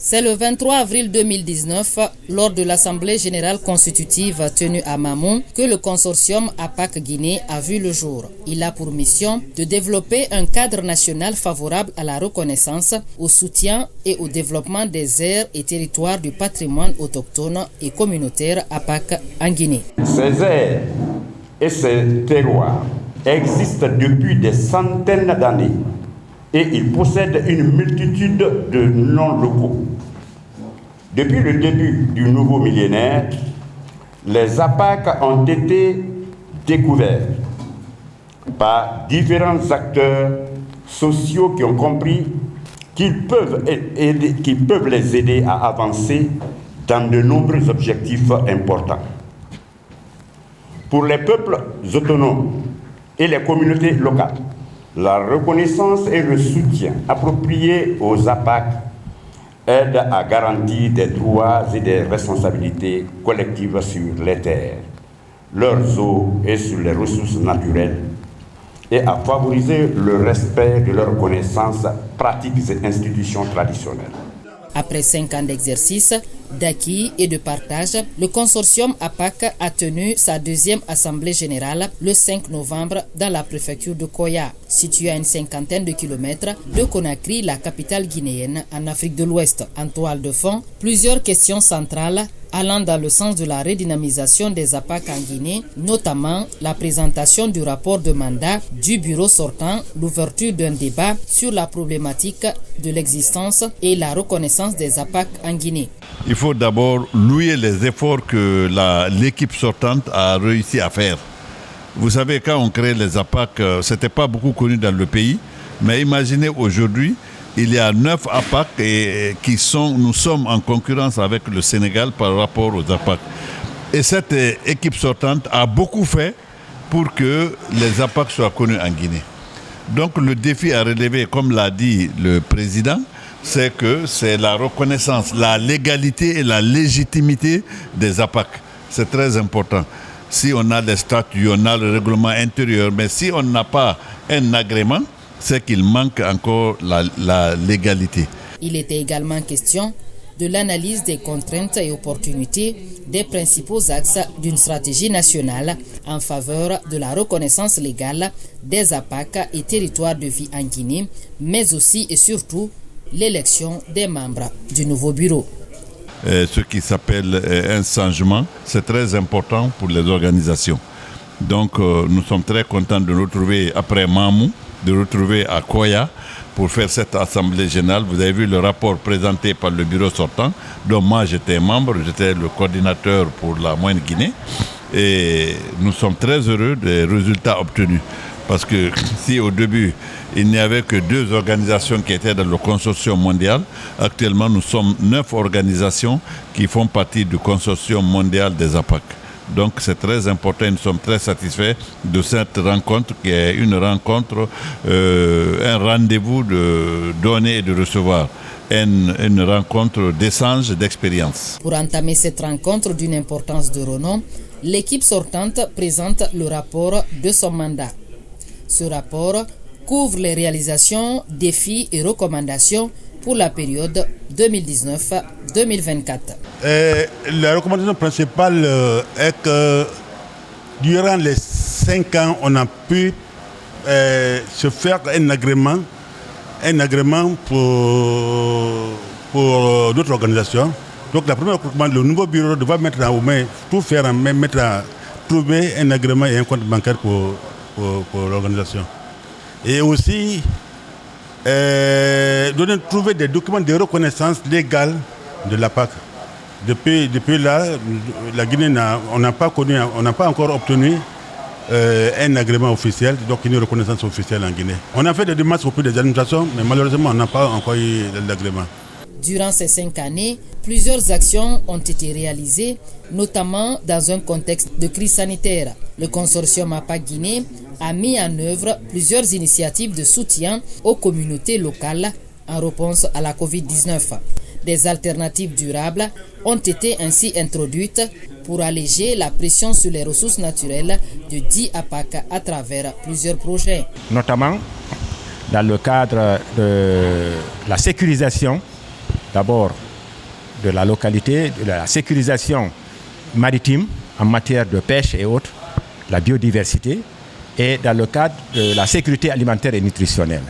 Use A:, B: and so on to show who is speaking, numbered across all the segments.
A: C'est le 23 avril 2019, lors de l'Assemblée générale constitutive tenue à Mamou, que le consortium APAC Guinée a vu le jour. Il a pour mission de développer un cadre national favorable à la reconnaissance, au soutien et au développement des aires et territoires du patrimoine autochtone et communautaire APAC en Guinée.
B: Ces aires et ces terroirs existent depuis des centaines d'années et ils possèdent une multitude de noms locaux. Depuis le début du nouveau millénaire, les APAC ont été découverts par différents acteurs sociaux qui ont compris qu'ils peuvent les aider à avancer dans de nombreux objectifs importants. Pour les peuples autonomes et les communautés locales, la reconnaissance et le soutien approprié aux APAC aident à garantir des droits et des responsabilités collectives sur les terres, leurs eaux et sur les ressources naturelles, et à favoriser le respect de leurs connaissances, pratiques et institutions traditionnelles.
A: Après 5 ans d'exercice, d'acquis et de partage, le consortium APAC a tenu sa deuxième assemblée générale le 5 novembre dans la préfecture de Koya, située à une cinquantaine de kilomètres de Conakry, la capitale guinéenne en Afrique de l'Ouest. En toile de fond, plusieurs questions centrales allant dans le sens de la redynamisation des APAC en Guinée, notamment la présentation du rapport de mandat du bureau sortant, l'ouverture d'un débat sur la problématique de l'existence et la reconnaissance des APAC en Guinée.
C: Il faut d'abord louer les efforts que l'équipe sortante a réussi à faire. Vous savez, quand on crée les APAC, ce n'était pas beaucoup connu dans le pays, mais imaginez aujourd'hui, il y a 9 APAC nous sommes en concurrence avec le Sénégal par rapport aux APAC. Et cette équipe sortante a beaucoup fait pour que les APAC soient connus en Guinée. Donc le défi à relever, comme l'a dit le président, c'est la reconnaissance, la légalité et la légitimité des APAC. C'est très important. Si on a les statuts, on a le règlement intérieur, mais si on n'a pas un agrément, c'est qu'il manque encore la légalité.
A: Il était également question de l'analyse des contraintes et opportunités des principaux axes d'une stratégie nationale en faveur de la reconnaissance légale des APAC et territoires de vie en Guinée, mais aussi et surtout l'élection des membres du nouveau bureau.
C: Ce qui s'appelle un changement, c'est très important pour les organisations. Donc nous sommes très contents de nous retrouver après Mamou, de retrouver à Koya pour faire cette assemblée générale. Vous avez vu le rapport présenté par le bureau sortant, dont moi j'étais membre, j'étais le coordinateur pour la Moyenne Guinée. Et nous sommes très heureux des résultats obtenus. Parce que si au début, il n'y avait que 2 organisations qui étaient dans le consortium mondial, actuellement nous sommes 9 organisations qui font partie du consortium mondial des APAC. Donc c'est très important, nous sommes très satisfaits de cette rencontre qui est une rencontre, un rendez-vous de donner et de recevoir, une rencontre d'échange d'expérience.
A: Pour entamer cette rencontre d'une importance de renom, l'équipe sortante présente le rapport de son mandat. Ce rapport couvre les réalisations, défis et recommandations pour la période 2019-2024.
D: La recommandation principale est que durant les 5 ans, on a pu se faire un agrément pour d'autres organisations. Donc la première recommandation, le nouveau bureau doit mettre en main, tout faire en main, trouver un agrément et un compte bancaire pour l'organisation. Et aussi trouver des documents de reconnaissance légale de l'APAC. Depuis là, la Guinée on n'a pas encore obtenu un agrément officiel, donc une reconnaissance officielle en Guinée. On a fait des démarches auprès des administrations, mais malheureusement, on n'a pas encore eu l'agrément.
A: Durant ces 5 années, plusieurs actions ont été réalisées, notamment dans un contexte de crise sanitaire. Le consortium APAC Guinée a mis en œuvre plusieurs initiatives de soutien aux communautés locales en réponse à la Covid-19. Des alternatives durables ont été ainsi introduites pour alléger la pression sur les ressources naturelles de 10 APAC à travers plusieurs projets.
E: Notamment dans le cadre de la sécurisation, d'abord de la localité, de la sécurisation maritime en matière de pêche et autres, la biodiversité, et dans le cadre de la sécurité alimentaire et nutritionnelle.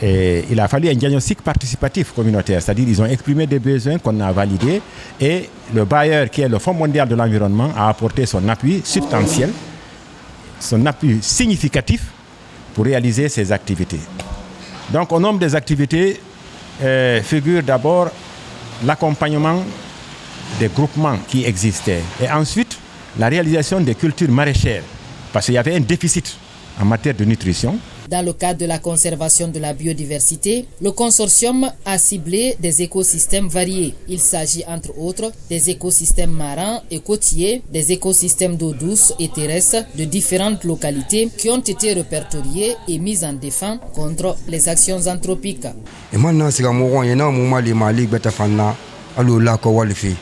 E: Et il a fallu un diagnostic participatif communautaire, c'est-à-dire qu'ils ont exprimé des besoins qu'on a validés et le bailleur, qui est le Fonds mondial de l'environnement, a apporté son appui substantiel, son appui significatif pour réaliser ces activités. Donc au nombre des activités figure d'abord l'accompagnement des groupements qui existaient et ensuite la réalisation des cultures maraîchères parce qu'il y avait un déficit en matière de nutrition.
A: Dans le cadre de la conservation de la biodiversité, le consortium a ciblé des écosystèmes variés. Il s'agit entre autres des écosystèmes marins et côtiers, des écosystèmes d'eau douce et terrestre de différentes localités qui ont été répertoriés et mis en défense contre les actions anthropiques.
F: Et maintenant, c'est que il y a un moment où Mali betafana alula ko walfi.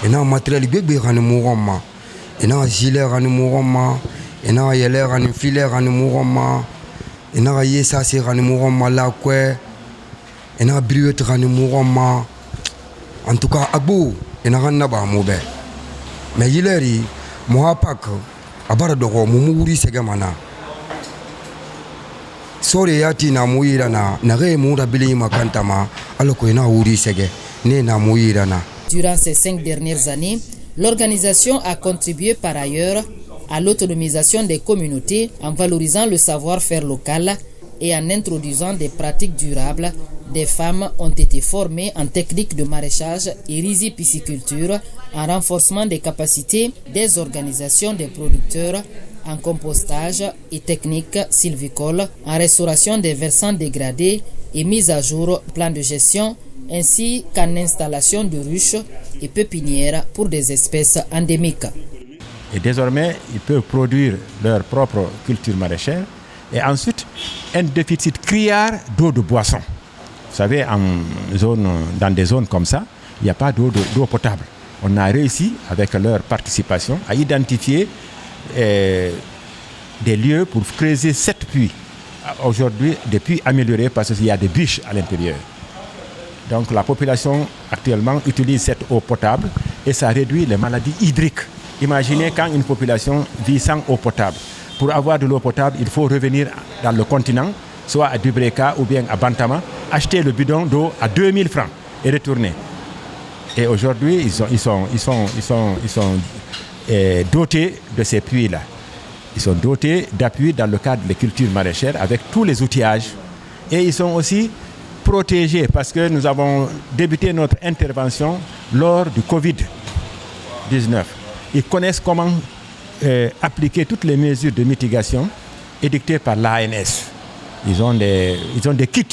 F: Il y a un matériel bébé ranu mourama. Il y a un gilet ranu mourama. Il y a un yele ranu filet ranu mourama. Il y a un yesasi ranu mourama la kwe. Il y a un briouette ranu mourama. En tout cas, abou, il y a un naba moube. Mais il est mohapak abaradoko mumuri segamana. Sore yati na muira na re mura bili makantama aloko ina uri sege ne na muira na.
A: Durant ces 5 dernières années, l'organisation a contribué par ailleurs à l'autonomisation des communautés en valorisant le savoir-faire local et en introduisant des pratiques durables. Des femmes ont été formées en techniques de maraîchage et rizipisciculture, en renforcement des capacités des organisations des producteurs, en compostage et techniques sylvicoles, en restauration des versants dégradés et mise à jour plan de gestion, ainsi qu'en installation de ruches et pépinières pour des espèces endémiques.
E: Et désormais, ils peuvent produire leur propre culture maraîchère et ensuite un déficit criard d'eau de boisson. Vous savez, dans des zones comme ça, il n'y a pas d'eau potable. On a réussi, avec leur participation, à identifier des lieux pour creuser 7 puits. Aujourd'hui, des puits améliorés parce qu'il y a des bûches à l'intérieur. Donc la population actuellement utilise cette eau potable et ça réduit les maladies hydriques. Imaginez quand une population vit sans eau potable. Pour avoir de l'eau potable, il faut revenir dans le continent, soit à Dubreka ou bien à Bantama, acheter le bidon d'eau à 2000 francs et retourner. Et aujourd'hui, ils sont dotés de ces puits-là. Ils sont dotés d'appui dans le cadre des cultures maraîchères avec tous les outillages. Et ils sont aussi protégés parce que nous avons débuté notre intervention lors du Covid-19. Ils connaissent comment appliquer toutes les mesures de mitigation édictées par l'ANS. Ils ont des kits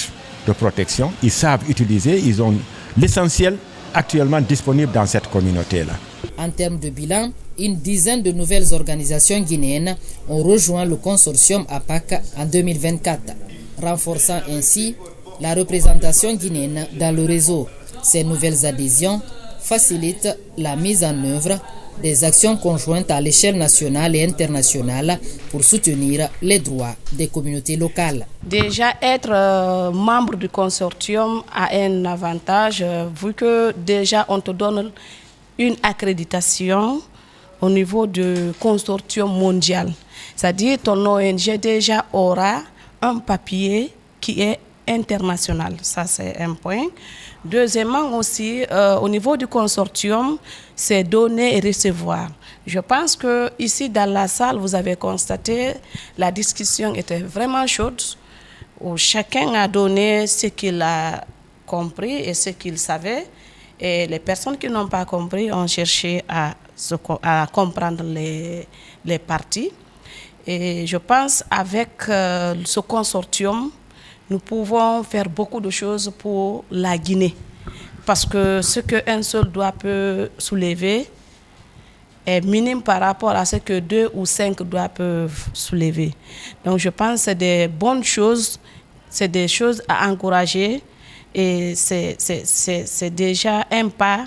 E: de protection, ils savent utiliser, ils ont l'essentiel actuellement disponible dans cette communauté-là.
A: En termes de bilan, une dizaine de nouvelles organisations guinéennes ont rejoint le consortium APAC en 2024, renforçant ainsi la représentation guinéenne dans le réseau. Ces nouvelles adhésions facilitent la mise en œuvre des actions conjointes à l'échelle nationale et internationale pour soutenir les droits des communautés locales.
G: Déjà, être membre du consortium a un avantage vu que déjà on te donne une accréditation au niveau du consortium mondial. C'est-à-dire ton ONG déjà aura un papier qui est international. Ça, c'est un point. Deuxièmement aussi, au niveau du consortium, c'est donner et recevoir. Je pense que ici dans la salle, vous avez constaté, la discussion était vraiment chaude, où chacun a donné ce qu'il a compris et ce qu'il savait. Et les personnes qui n'ont pas compris ont cherché à comprendre les parties. Et je pense avec ce consortium, nous pouvons faire beaucoup de choses pour la Guinée. Parce que ce qu'un seul doigt peut soulever est minime par rapport à ce que 2 ou 5 doigts peuvent soulever. Donc je pense que c'est des bonnes choses, c'est des choses à encourager et c'est déjà un pas,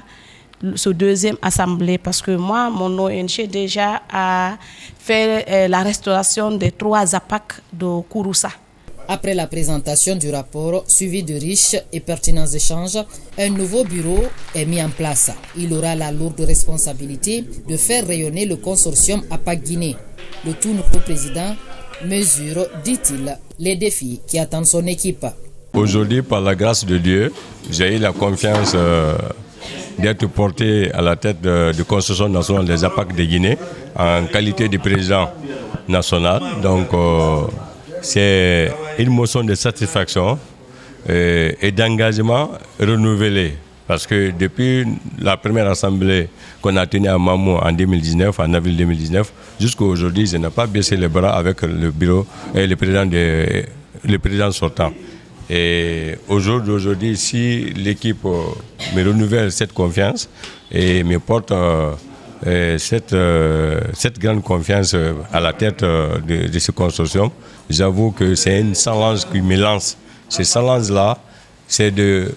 G: ce deuxième assemblée, parce que moi, mon ONG déjà a fait la restauration des 3 APAC de Kouroussa.
A: Après la présentation du rapport, suivi de riches et pertinents échanges, un nouveau bureau est mis en place. Il aura la lourde responsabilité de faire rayonner le consortium APAC Guinée. Le tout nouveau président mesure, dit-il, les défis qui attendent son équipe.
H: Aujourd'hui, par la grâce de Dieu, j'ai eu la confiance d'être porté à la tête du consortium national des APAC de Guinée en qualité de président national. Donc, c'est une motion de satisfaction et d'engagement renouvelé. Parce que depuis la première assemblée qu'on a tenue à Mamou en 2019, en avril 2019, jusqu'à aujourd'hui, je n'ai pas baissé les bras avec le bureau et le président sortant. Et aujourd'hui, si l'équipe me renouvelle cette confiance et me porte cette grande confiance à la tête de ce consortium, j'avoue que c'est une challenge qui me lance. Ce challenge-là, c'est de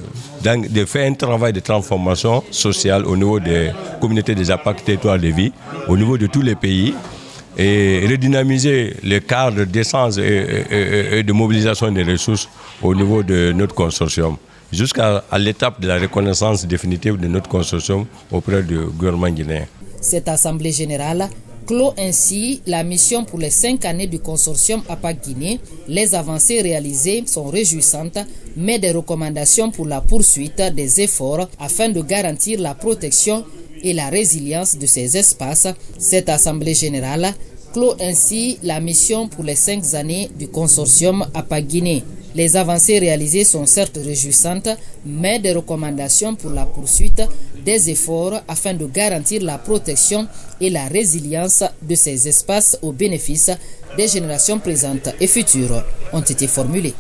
H: faire un travail de transformation sociale au niveau des communautés des APAC territoires de vie, au niveau de tous les pays, et redynamiser le cadre d'essence et de mobilisation des ressources au niveau de notre consortium, jusqu'à l'étape de la reconnaissance définitive de notre consortium auprès du gouvernement guinéen.
A: Cette assemblée générale clôt ainsi la mission pour les 5 années du consortium APAC Guinée. Les avancées réalisées sont réjouissantes, mais des recommandations pour la poursuite des efforts afin de garantir la protection et la résilience de ces espaces. Cette assemblée générale clôt ainsi la mission pour les 5 années du consortium APAC Guinée. Les avancées réalisées sont certes réjouissantes, mais des recommandations pour la poursuite des efforts afin de garantir la protection et la résilience de ces espaces au bénéfice des générations présentes et futures ont été formulées.